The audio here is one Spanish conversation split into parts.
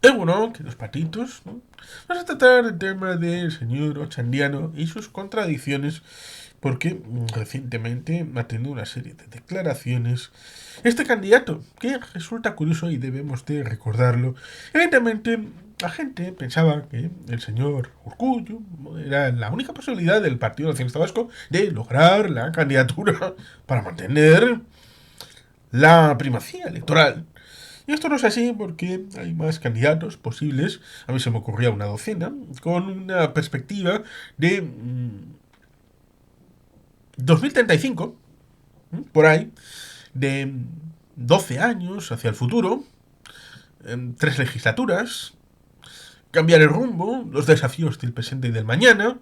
Bueno, que los patitos, ¿no? Vamos a tratar el tema del señor Ochandiano y sus contradicciones, porque recientemente ha tenido una serie de declaraciones. Este candidato, que resulta curioso y debemos de recordarlo, evidentemente la gente pensaba que el señor Urkullu era la única posibilidad del Partido Nacionalista Vasco de lograr la candidatura para mantener la primacía electoral. Y esto no es así porque hay más candidatos posibles, a mí se me ocurría una docena, con una perspectiva de 2035, por ahí, de 12 años hacia el futuro, en 3 legislaturas, cambiar el rumbo, los desafíos del presente y del mañana,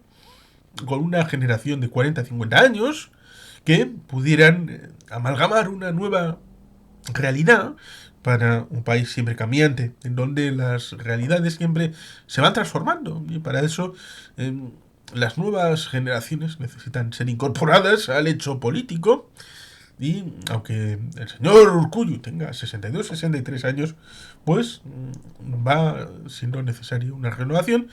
con una generación de 40 a 50 años, que pudieran amalgamar una nueva realidad para un país siempre cambiante, en donde las realidades siempre se van transformando. Y para eso las nuevas generaciones necesitan ser incorporadas al hecho político. Y aunque el señor Urkullu tenga 62, 63 años, pues va siendo necesaria una renovación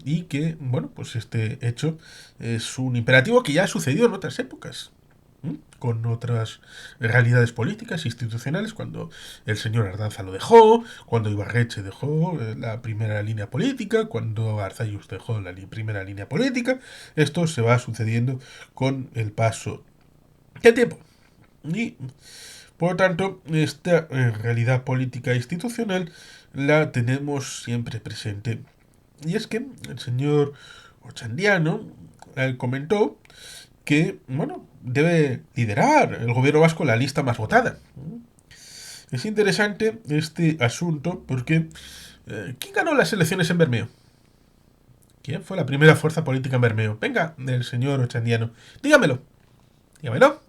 y que, bueno, pues este hecho es un imperativo que ya ha sucedido en otras épocas con otras realidades políticas, institucionales, cuando el señor Ardanza lo dejó, cuando Ibarreche dejó la primera línea política, cuando Arzayus dejó la primera línea política. Esto se va sucediendo con el paso del tiempo. Y, por lo tanto, esta realidad política e institucional la tenemos siempre presente. Y es que el señor Ochandiano comentó que, bueno, debe liderar el gobierno vasco la lista más votada. Es interesante este asunto porque ¿quién ganó las elecciones en Bermeo? ¿Quién fue la primera fuerza política en Bermeo? Venga, el señor Ochandiano, dígamelo, dígamelo.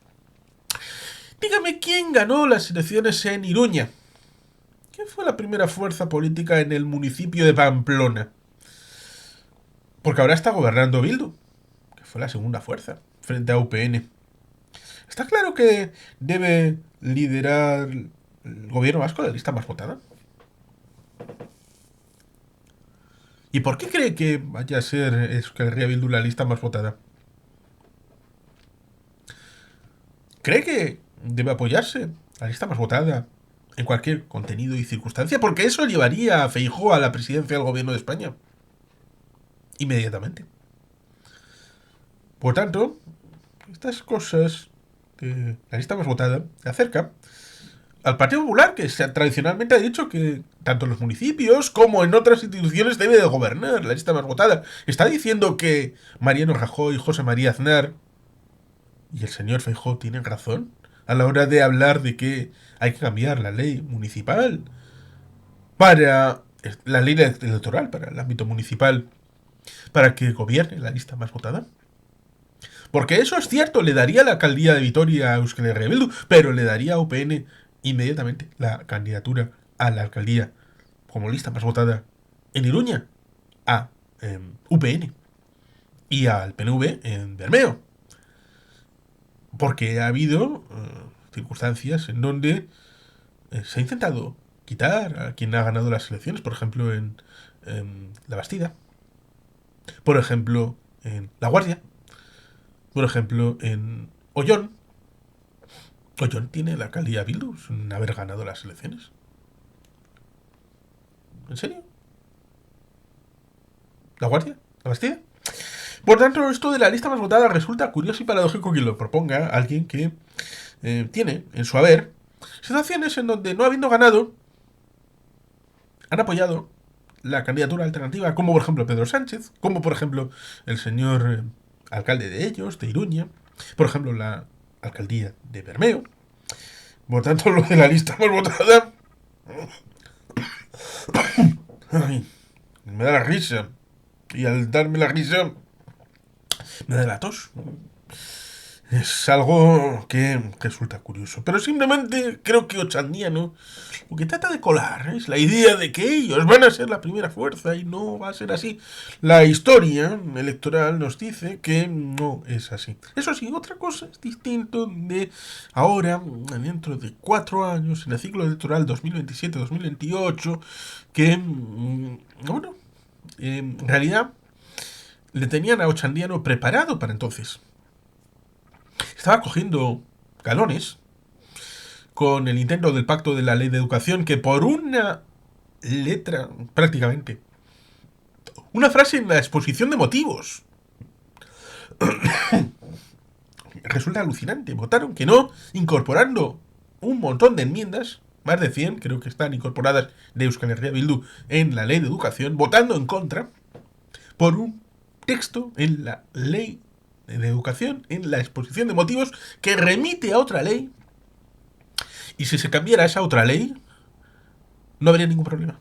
Dígame quién ganó las elecciones en Iruña. ¿Quién fue la primera fuerza política en el municipio de Pamplona? Porque ahora está gobernando Bildu, que fue la segunda fuerza, frente a UPN. Está claro que debe liderar el gobierno vasco la lista más votada. ¿Y por qué cree que vaya a ser Euskal Herria Bildu la lista más votada? ¿Cree que debe apoyarse la lista más votada en cualquier contenido y circunstancia? Porque eso llevaría a Feijóo a la presidencia del gobierno de España. Inmediatamente. Por tanto, estas cosas que la lista más votada acerca al Partido Popular, que tradicionalmente ha dicho que tanto en los municipios como en otras instituciones debe de gobernar la lista más votada. Está diciendo que Mariano Rajoy, José María Aznar y el señor Feijóo tienen razón a la hora de hablar de que hay que cambiar la ley municipal para la ley electoral, para el ámbito municipal, para que gobierne la lista más votada. Porque eso es cierto, le daría la alcaldía de Vitoria a Euskal Herria Bildu, pero le daría a UPN inmediatamente la candidatura a la alcaldía como lista más votada en Iruña a UPN y al PNV en Bermeo. Porque ha habido circunstancias en donde se ha intentado quitar a quien ha ganado las elecciones, por ejemplo en La Bastida, por ejemplo en La Guardia, por ejemplo en Ollón. Ollón tiene la alcaldía Bildu sin haber ganado las elecciones. ¿En serio? ¿La Guardia? ¿La Bastida? Por tanto, esto de la lista más votada resulta curioso y paradójico que lo proponga alguien que tiene en su haber situaciones en donde, no habiendo ganado, han apoyado la candidatura alternativa, como por ejemplo Pedro Sánchez, como por ejemplo el señor alcalde de ellos, de Iruña, por ejemplo la alcaldía de Bermeo. Por tanto, lo de la lista más votada ay, me da la risa. Y al darme la risa, me da la tos. Es algo que resulta curioso. Pero simplemente creo que Ochandiano lo que trata de colar es la idea de que ellos van a ser la primera fuerza y no va a ser así. La historia electoral nos dice que no es así. Eso sí, otra cosa es distinto de ahora, dentro de 4 años, en el ciclo electoral 2027-2028, que, bueno, en realidad le tenían a Ochandiano preparado para entonces. Estaba cogiendo galones con el intento del pacto de la ley de educación que por una letra, prácticamente, una frase en la exposición de motivos, resulta alucinante. Votaron que no, incorporando un montón de enmiendas, más de 100, creo que están incorporadas de Euskal Herria Bildu en la ley de educación, votando en contra por un texto en la ley de educación, en la exposición de motivos, que remite a otra ley. Y si se cambiara esa otra ley, no habría ningún problema.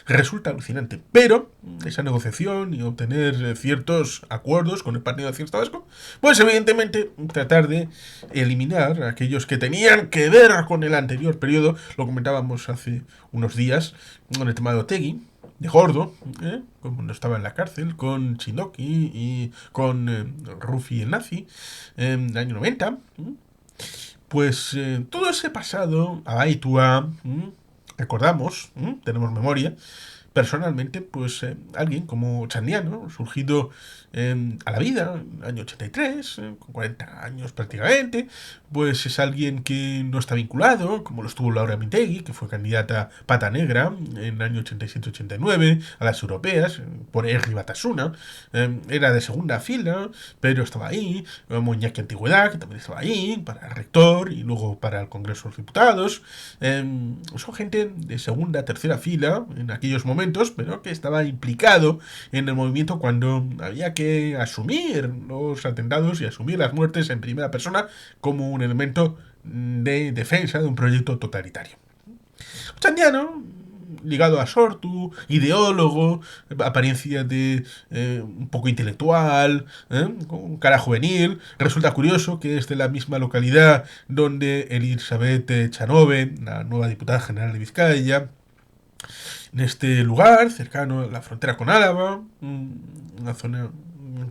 Resulta alucinante. Pero esa negociación y obtener ciertos acuerdos con el Partido Nacionalista Vasco, pues evidentemente tratar de eliminar a aquellos que tenían que ver con el anterior periodo. Lo comentábamos hace unos días con el tema de Otegi, de Gordo, cuando estaba en la cárcel, con Chindoki y con Rufi el nazi, en el año 90. Pues todo ese pasado, Abaitua, recordamos, tenemos memoria. Personalmente, pues alguien como Chandiano, surgido a la vida, en el año 83, con 40 años prácticamente, pues es alguien que no está vinculado, como lo estuvo Laura Mintegui, que fue candidata pata negra en el año 87-89 a las europeas, por Herri Batasuna. Era de segunda fila, pero estaba ahí, como Iñaki Antigüedad, que también estaba ahí, para el rector y luego para el Congreso de los Diputados. Son gente de segunda, tercera fila en aquellos momentos, pero que estaba implicado en el movimiento cuando había que asumir los atentados y asumir las muertes en primera persona como un elemento de defensa de un proyecto totalitario. Chandiano, ligado a Sortu, ideólogo, apariencia de un poco intelectual, con cara juvenil. Resulta curioso que es de la misma localidad donde Elizabeth Chanove, la nueva diputada general de Vizcaya, en este lugar, cercano a la frontera con Álava, una zona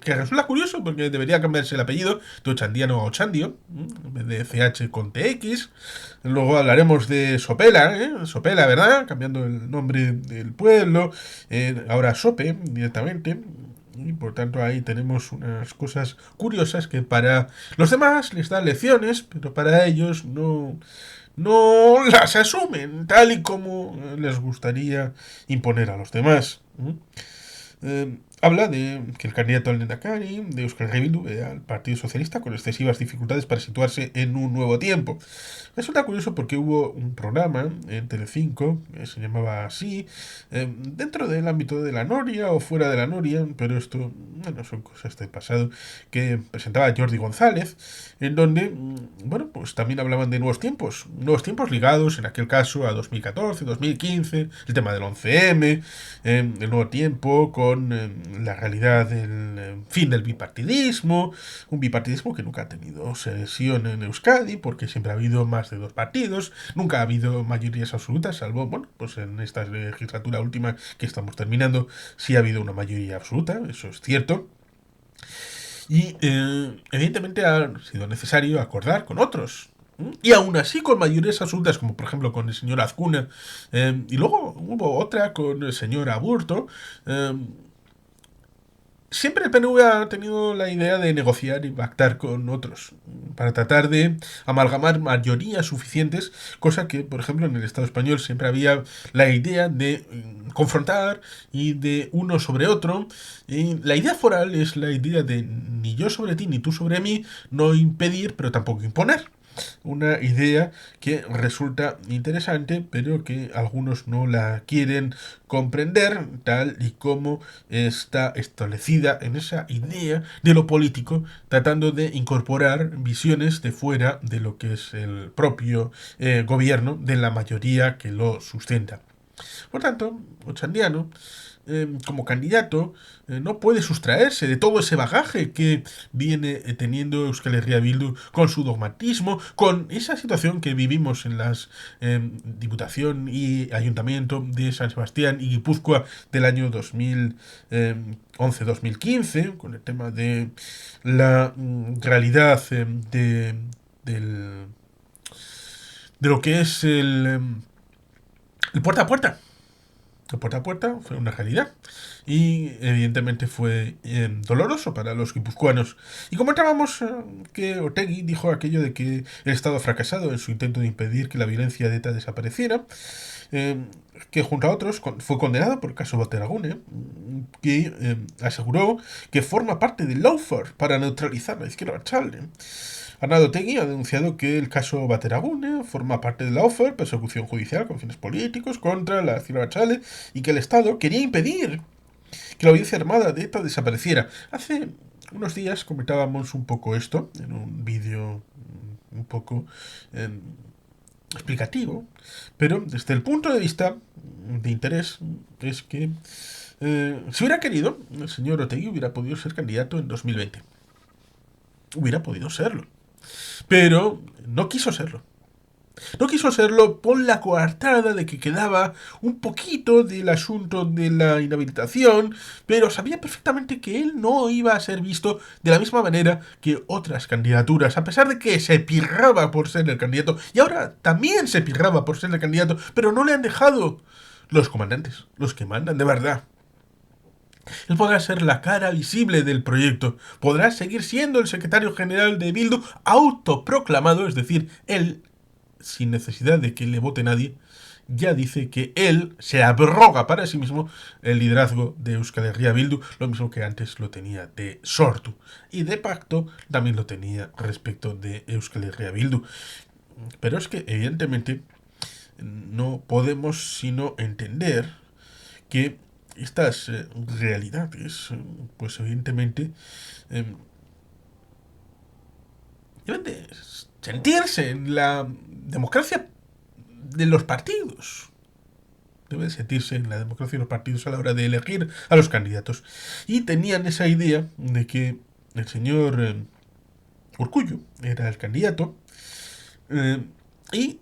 que resulta curioso porque debería cambiarse el apellido de Ochandiano a Ochandio, en vez de CH con TX. Luego hablaremos de Sopela, Sopela, ¿verdad? Cambiando el nombre del pueblo, ahora Sope directamente. Y por tanto ahí tenemos unas cosas curiosas que para los demás les dan lecciones, pero para ellos no las asumen tal y como les gustaría imponer a los demás. Habla de que el candidato al Lehendakari de Euskal Herria Bildu ve al Partido Socialista con excesivas dificultades para situarse en un nuevo tiempo. Resulta curioso porque hubo un programa en Telecinco que se llamaba así, dentro del ámbito de la Noria o fuera de la Noria, pero esto, bueno, son cosas del pasado, que presentaba Jordi González, en donde, bueno, pues también hablaban de nuevos tiempos ligados, en aquel caso, a 2014, 2015, el tema del 11M, el nuevo tiempo con la realidad del fin del bipartidismo, un bipartidismo que nunca ha tenido sesión en Euskadi, porque siempre ha habido más de dos partidos, nunca ha habido mayorías absolutas, salvo, bueno, pues en esta legislatura última que estamos terminando, sí ha habido una mayoría absoluta, eso es cierto. Y evidentemente ha sido necesario acordar con otros. Y aún así con mayorías absolutas, como por ejemplo con el señor Azcuna, y luego hubo otra con el señor Aburto. Siempre el PNV ha tenido la idea de negociar y pactar con otros para tratar de amalgamar mayorías suficientes, cosa que, por ejemplo, en el Estado español siempre había la idea de confrontar y de uno sobre otro. Y la idea foral es la idea de ni yo sobre ti ni tú sobre mí, no impedir, pero tampoco imponer. Una idea que resulta interesante, pero que algunos no la quieren comprender tal y como está establecida en esa idea de lo político, tratando de incorporar visiones de fuera de lo que es el propio gobierno de la mayoría que lo sustenta. Por tanto, Ochandiano como candidato, no puede sustraerse de todo ese bagaje que viene teniendo Euskal Herria Bildu con su dogmatismo, con esa situación que vivimos en las Diputación y Ayuntamiento de San Sebastián y Guipúzcoa del año 2011-2015, con el tema de la realidad del, de lo que es el puerta a puerta. El puerta a puerta fue una realidad y evidentemente fue doloroso para los guipuzcoanos. Y comentábamos que Otegi dijo aquello de que el Estado ha fracasado en su intento de impedir que la violencia de ETA desapareciera, que junto a otros fue condenado por el caso Bateragune, que aseguró que forma parte del lawfare para neutralizar la izquierda abertzale. Arnaldo Otegi ha denunciado que el caso Bateragune forma parte de la OFER, persecución judicial con fines políticos contra la izquierda abertzale, y que el Estado quería impedir que la audiencia armada de ETA desapareciera. Hace unos días comentábamos un poco esto en un vídeo un poco explicativo, pero desde el punto de vista de interés es que si hubiera querido, el señor Otegi hubiera podido ser candidato en 2020. Hubiera podido serlo. Pero no quiso serlo. No quiso serlo por la coartada de que quedaba un poquito del asunto de la inhabilitación, pero sabía perfectamente que él no iba a ser visto de la misma manera que otras candidaturas, a pesar de que se pirraba por ser el candidato, y ahora también se pirraba por ser el candidato, pero no le han dejado los comandantes, los que mandan de verdad. Él podrá ser la cara visible del proyecto, podrá seguir siendo el secretario general de Bildu autoproclamado, es decir, él, sin necesidad de que le vote nadie, ya dice que él se abroga para sí mismo el liderazgo de Euskal Herria Bildu, lo mismo que antes lo tenía de Sortu. Y de pacto también lo tenía respecto de Euskal Herria Bildu. Pero es que, evidentemente, no podemos sino entender que estas realidades, pues evidentemente, deben de sentirse en la democracia de los partidos. Deben sentirse en la democracia de los partidos a la hora de elegir a los candidatos. Y tenían esa idea de que el señor Urkullu era el candidato. Y,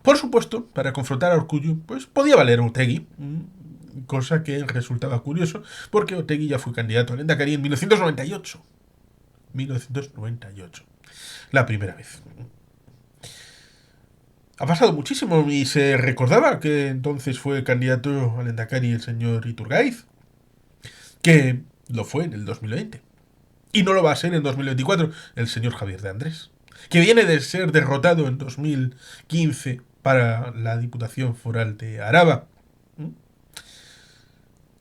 por supuesto, para confrontar a Urkullu, pues podía valer Otegi. Cosa que resultaba curioso, porque Otegi ya fue candidato al Lehendakari en 1998. 1998. La primera vez. Ha pasado muchísimo y se recordaba que entonces fue candidato al Lehendakari el señor Iturgaiz, que lo fue en el 2020. Y no lo va a ser en 2024 el señor Javier de Andrés, que viene de ser derrotado en 2015 para la Diputación Foral de Araba.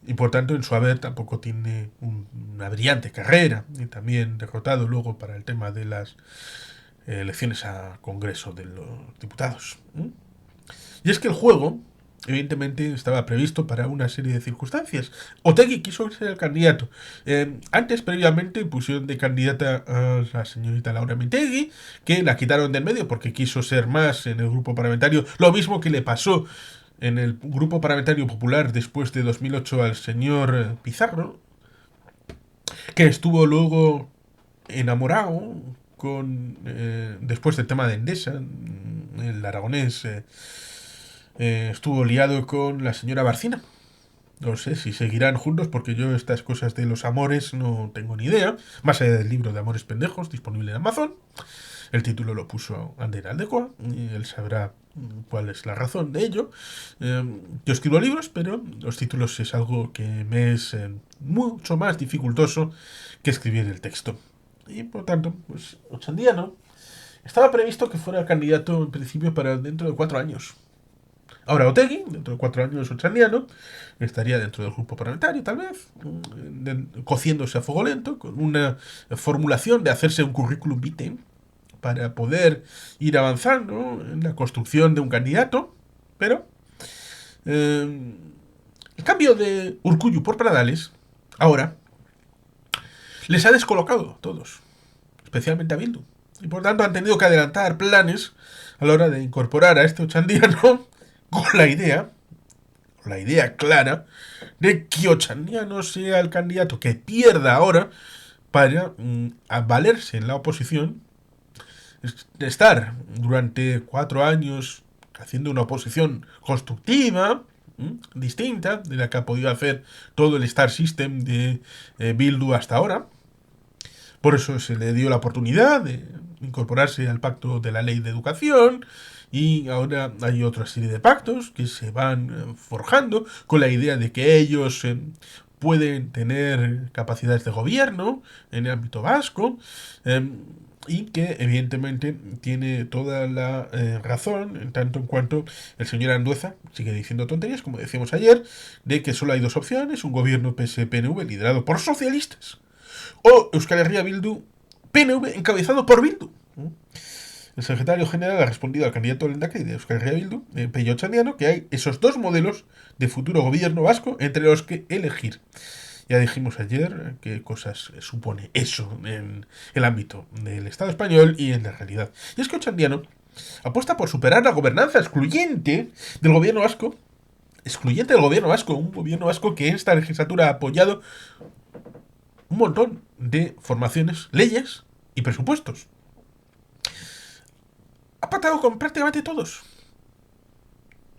Y por tanto en su haber tampoco tiene una brillante carrera. Y también derrotado luego para el tema de las elecciones a Congreso de los Diputados. Y es que el juego, evidentemente, estaba previsto para una serie de circunstancias. Otegi quiso ser el candidato. Antes, previamente, pusieron de candidata a la señorita Laura Mintegi, que la quitaron del medio porque quiso ser más en el grupo parlamentario. Lo mismo que le pasó en el Grupo Parlamentario Popular después de 2008 al señor Pizarro, que estuvo luego enamorado con después del tema de Endesa, el aragonés estuvo liado con la señora Barcina. No sé si seguirán juntos porque yo estas cosas de los amores no tengo ni idea, más allá del libro de Amores Pendejos disponible en Amazon. El título lo puso Ander Aldecoa y él sabrá cuál es la razón de ello. Yo escribo libros, pero los títulos es algo que me es mucho más dificultoso que escribir el texto. Y por tanto, pues Ochandiano estaba previsto que fuera candidato en principio para dentro de 4 años. Ahora Otegi, dentro de 4 años Ochandiano, estaría dentro del grupo parlamentario, tal vez, cociéndose a fuego lento, con una formulación de hacerse un currículum vitae para poder ir avanzando en la construcción de un candidato, pero el cambio de Urkullu por Pradales, ahora, les ha descolocado a todos, especialmente a Bildu, y por tanto han tenido que adelantar planes a la hora de incorporar a este Ochandiano con la idea con la idea clara de que Ochandiano sea el candidato que pierda ahora para valerse en la oposición, estar durante 4 años haciendo una oposición constructiva, distinta de la que ha podido hacer todo el Star System de Bildu hasta ahora. Por eso se le dio la oportunidad de incorporarse al pacto de la ley de educación, y ahora hay otra serie de pactos que se van forjando con la idea de que ellos pueden tener capacidades de gobierno en el ámbito vasco, y que evidentemente tiene toda la razón en tanto en cuanto el señor Andueza sigue diciendo tonterías, como decíamos ayer, de que solo hay dos opciones: un gobierno PS-PNV liderado por socialistas o Euskal Herria Bildu PNV encabezado por Bildu. El secretario general ha respondido al candidato al lehendakari de Euskal Herria Bildu, Pello Otxandiano, que hay esos dos modelos de futuro gobierno vasco entre los que elegir. Ya dijimos ayer qué cosas supone eso en el ámbito del Estado español y en la realidad. Y es que Otxandiano apuesta por superar la gobernanza excluyente del gobierno vasco, un gobierno vasco que en esta legislatura ha apoyado un montón de formaciones, leyes y presupuestos. Ha pactado con prácticamente todos,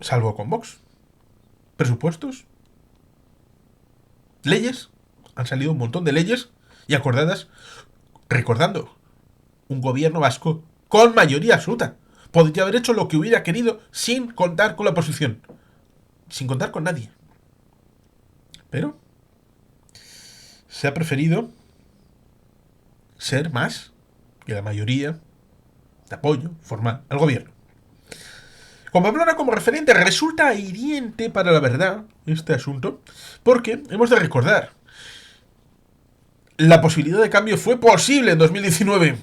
salvo con Vox. Presupuestos, leyes, han salido un montón de leyes y acordadas, recordando, un gobierno vasco con mayoría absoluta. Podría haber hecho lo que hubiera querido sin contar con la oposición, sin contar con nadie. Pero se ha preferido ser más que la mayoría de apoyo formal al gobierno. Con Pamplona como referente resulta hiriente para la verdad este asunto, porque hemos de recordar, la posibilidad de cambio fue posible en 2019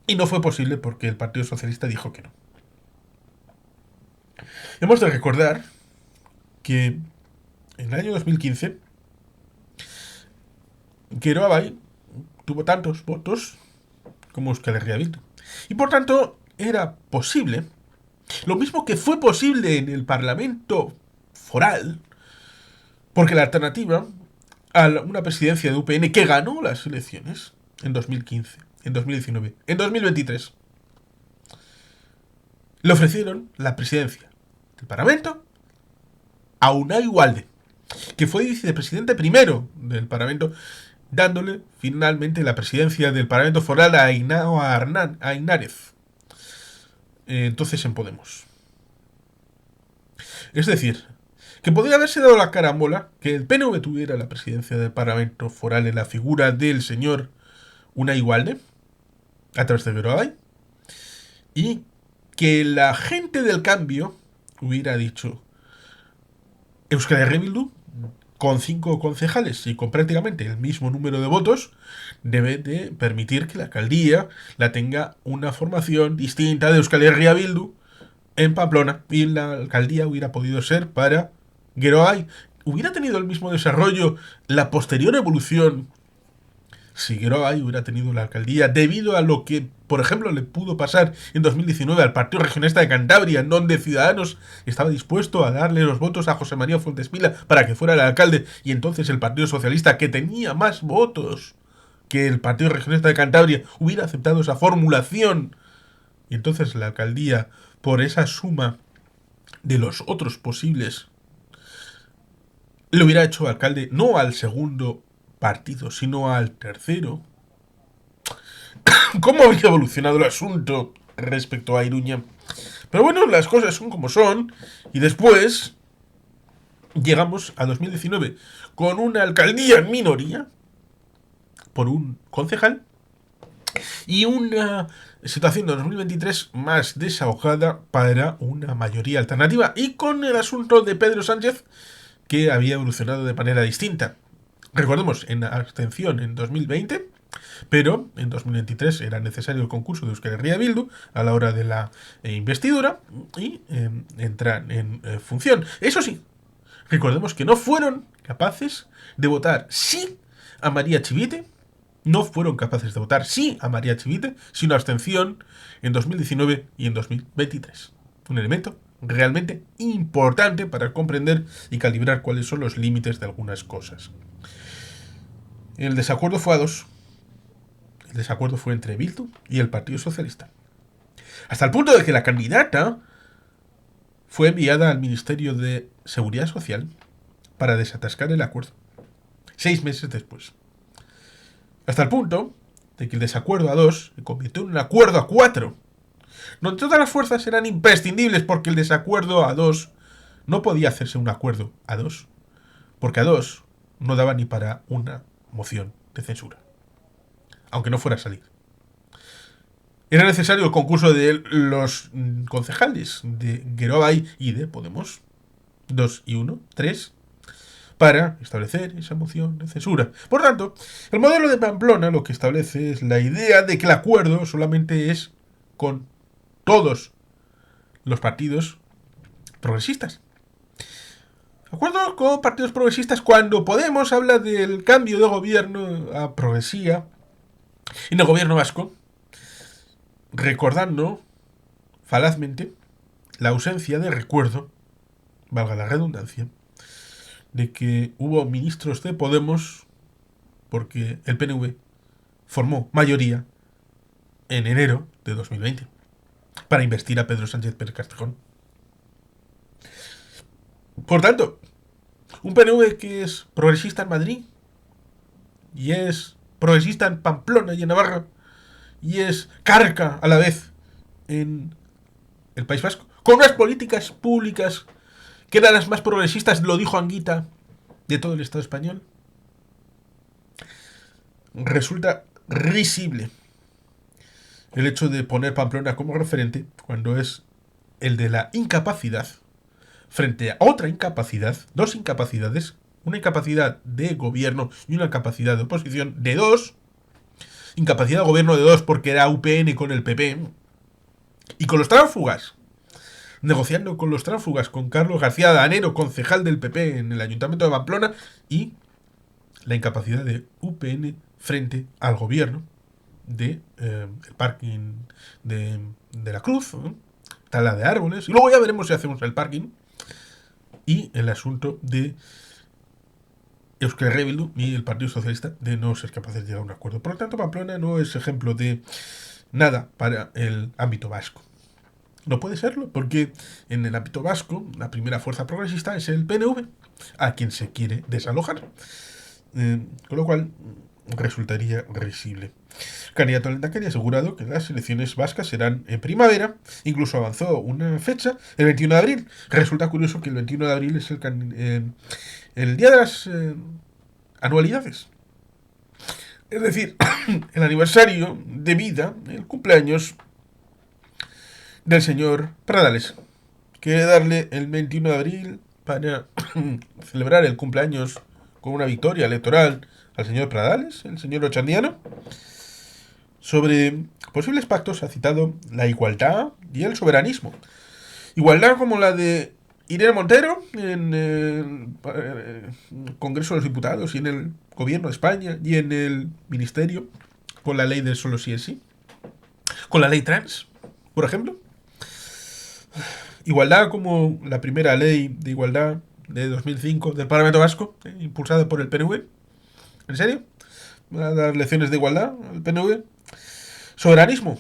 y no fue posible porque el Partido Socialista dijo que no. Hemos de recordar que en el año 2015 Geroa Bai tuvo tantos votos como Euskal Herria Bildu, y por tanto era posible, lo mismo que fue posible en el Parlamento foral, porque la alternativa a una presidencia de UPN que ganó las elecciones en 2015, en 2019, en 2023, le ofrecieron la presidencia del Parlamento a Unai Walde, que fue vicepresidente primero del Parlamento, dándole finalmente la presidencia del Parlamento foral a Ainhoa Ainárez, entonces en Podemos. Es decir, que podría haberse dado la carambola que el PNV tuviera la presidencia del Parlamento foral en la figura del señor Unai Walde, a través de Geroa Bai, y que la gente del cambio hubiera dicho: Euskal Herria Bildu, con 5 concejales y con prácticamente el mismo número de votos, debe de permitir que la alcaldía la tenga una formación distinta de Euskal Herria Bildu en Pamplona, y la alcaldía hubiera podido ser para Geroa Bai. Hubiera tenido el mismo desarrollo la posterior evolución si Geroa Bai hubiera tenido la alcaldía, debido a lo que, por ejemplo, le pudo pasar en 2019 al Partido Regionalista de Cantabria, en donde Ciudadanos estaba dispuesto a darle los votos a José María Fuentes Mila para que fuera el alcalde, y entonces el Partido Socialista, que tenía más votos que el Partido Regionalista de Cantabria, hubiera aceptado esa formulación, y entonces la alcaldía, por esa suma de los otros posibles, le hubiera hecho alcalde no al segundo partido, sino al tercero. ¿Cómo habría evolucionado el asunto respecto a Iruña? Pero bueno, las cosas son como son, y después llegamos a 2019 con una alcaldía en minoría por un concejal y una situación de 2023 más desahogada para una mayoría alternativa, y con el asunto de Pedro Sánchez, que había evolucionado de manera distinta. Recordemos, en abstención en 2020, pero en 2023 era necesario el concurso de Euskal Herria Bildu a la hora de la investidura y entrar en función. Eso sí, recordemos que no fueron capaces de votar sí a María Chivite, sino abstención en 2019 y en 2023. Un elemento realmente importante para comprender y calibrar cuáles son los límites de algunas cosas. El desacuerdo fue a dos. El desacuerdo fue entre Bildu y el Partido Socialista. Hasta el punto de que la candidata fue enviada al Ministerio de Seguridad Social para desatascar el acuerdo. 6 meses después. Hasta el punto de que el desacuerdo a dos se convirtió en un acuerdo a 4, donde todas las fuerzas eran imprescindibles porque el desacuerdo a 2 no podía hacerse un acuerdo a 2, porque a 2 no daba ni para una moción de censura, aunque no fuera a salir. Era necesario el concurso de los concejales de Gerobai y de Podemos, 2 y 1, 3, para establecer esa moción de censura. Por tanto, el modelo de Pamplona lo que establece es la idea de que el acuerdo solamente es con todos los partidos progresistas. Acuerdo con partidos progresistas cuando Podemos habla del cambio de gobierno a progresía en el gobierno vasco, recordando falazmente la ausencia de recuerdo, valga la redundancia, de que hubo ministros de Podemos porque el PNV formó mayoría en enero de 2020 para investir a Pedro Sánchez Pérez Castejón. Por tanto, un PNV que es progresista en Madrid y es progresista en Pamplona y en Navarra y es carca a la vez en el País Vasco, con unas políticas públicas que eran las más progresistas, lo dijo Anguita, de todo el Estado español, resulta risible el hecho de poner Pamplona como referente cuando es el de la incapacidad frente a otra incapacidad, dos incapacidades, una incapacidad de gobierno y una capacidad de oposición de dos, incapacidad de gobierno de dos porque era UPN con el PP, y con los tránsfugas, negociando con los tránsfugas, con Carlos García Danero, concejal del PP en el Ayuntamiento de Pamplona, y la incapacidad de UPN frente al gobierno de el parking de la Cruz, tala de árboles, y luego ya veremos si hacemos el parking, y el asunto de Euskal Herria Bildu y el Partido Socialista de no ser capaces de llegar a un acuerdo. Por lo tanto, Pamplona no es ejemplo de nada para el ámbito vasco. No puede serlo, porque en el ámbito vasco la primera fuerza progresista es el PNV, a quien se quiere desalojar. Con lo cual resultaría risible. El candidato al lehendakari ha asegurado que las elecciones vascas serán en primavera, incluso avanzó una fecha, el 21 de abril. Resulta curioso que el 21 de abril es el día de las anualidades. Es decir, el aniversario de vida, el cumpleaños del señor Pradales. Quiere darle el 21 de abril para celebrar el cumpleaños con una victoria electoral al señor Pradales, el señor Ochandiano. Sobre posibles pactos ha citado la igualdad y el soberanismo. Igualdad como la de Irene Montero en el Congreso de los Diputados y en el Gobierno de España y en el Ministerio, con la ley del solo sí es sí. Con la ley trans, por ejemplo. Igualdad como la primera ley de igualdad de 2005 del Parlamento Vasco, impulsada por el PNV. ¿En serio? ¿Va a dar lecciones de igualdad al PNV? Soberanismo.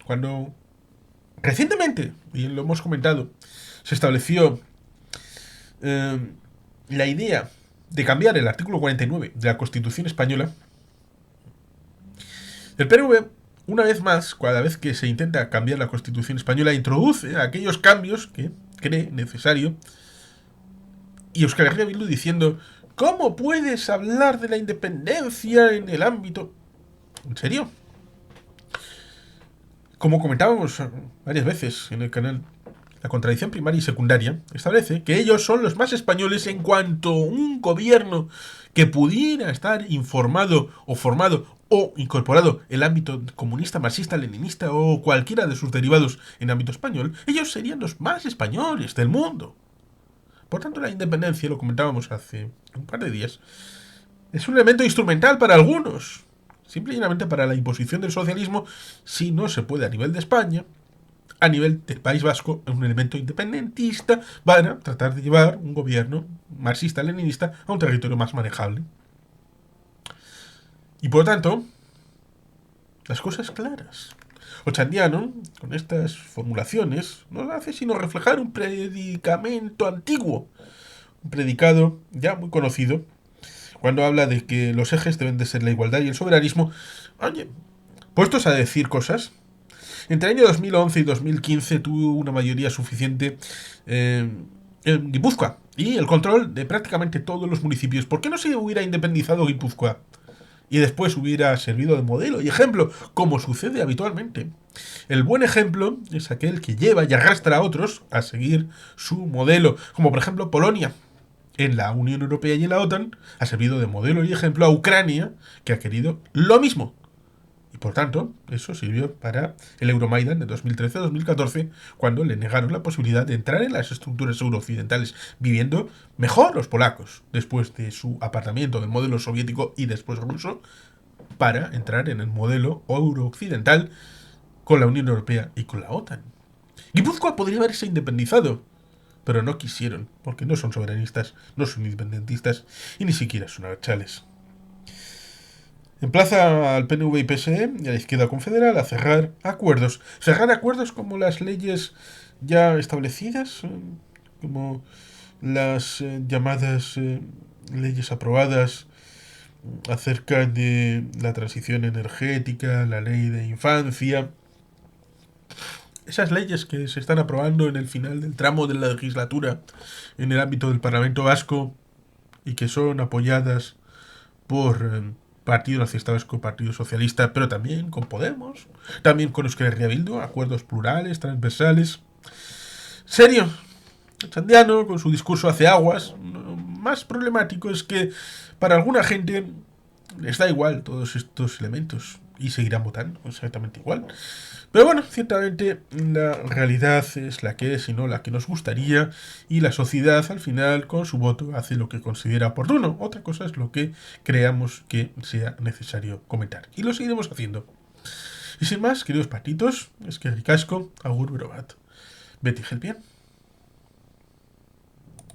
Cuando recientemente, y lo hemos comentado, se estableció la idea de cambiar el artículo 49 de la Constitución española, el PNV, una vez más, cada vez que se intenta cambiar la Constitución española, introduce aquellos cambios que cree necesario, y Euskal Herria Bildu diciendo: ¿cómo puedes hablar de la independencia en el ámbito? ¿En serio? Como comentábamos varias veces en el canal, la contradicción primaria y secundaria establece que ellos son los más españoles en cuanto un gobierno que pudiera estar informado o formado o incorporado el ámbito comunista, marxista, leninista o cualquiera de sus derivados en ámbito español, ellos serían los más españoles del mundo. Por tanto, la independencia, lo comentábamos hace un par de días, es un elemento instrumental para algunos, simple y llanamente para la imposición del socialismo, si no se puede a nivel de España, a nivel del País Vasco, un elemento independentista, van a tratar de llevar un gobierno marxista-leninista a un territorio más manejable. Y por tanto, las cosas claras. Ochandiano, con estas formulaciones, no hace sino reflejar un predicamento antiguo, un predicado ya muy conocido, cuando habla de que los ejes deben de ser la igualdad y el soberanismo. Oye, puestos a decir cosas, entre el año 2011 y 2015 tuvo una mayoría suficiente en Guipúzcoa y el control de prácticamente todos los municipios. ¿Por qué no se hubiera independizado Guipúzcoa? Y después hubiera servido de modelo y ejemplo, como sucede habitualmente. El buen ejemplo es aquel que lleva y arrastra a otros a seguir su modelo, como por ejemplo Polonia. En la Unión Europea y en la OTAN ha servido de modelo y ejemplo a Ucrania, que ha querido lo mismo. Y por tanto, eso sirvió para el Euromaidan de 2013-2014, cuando le negaron la posibilidad de entrar en las estructuras eurooccidentales, viviendo mejor los polacos, después de su apartamiento del modelo soviético y después ruso, para entrar en el modelo eurooccidental con la Unión Europea y con la OTAN. Guipúzcoa podría haberse independizado, pero no quisieron, porque no son soberanistas, no son independentistas y ni siquiera son archales. Emplaza al PNV y PSE y a la izquierda confederal a cerrar acuerdos. Cerrar acuerdos como las leyes ya establecidas, como las llamadas leyes aprobadas acerca de la transición energética, la ley de infancia. Esas leyes que se están aprobando en el final del tramo de la legislatura en el ámbito del Parlamento Vasco y que son apoyadas por Partido Nacionalista Vasco, Partido Socialista, pero también con Podemos, también con Euskal Herria Bildu, acuerdos plurales, transversales. Serio, Chandiano, con su discurso hace aguas. Lo más problemático es que para alguna gente les da igual todos estos elementos y seguirán votando exactamente igual. Pero bueno, ciertamente la realidad es la que es y no la que nos gustaría, y la sociedad al final con su voto hace lo que considera oportuno. Otra cosa es lo que creamos que sea necesario comentar, y lo seguiremos haciendo. Y sin más, queridos patitos, es que ricasco, agur berobat. Beti helpien.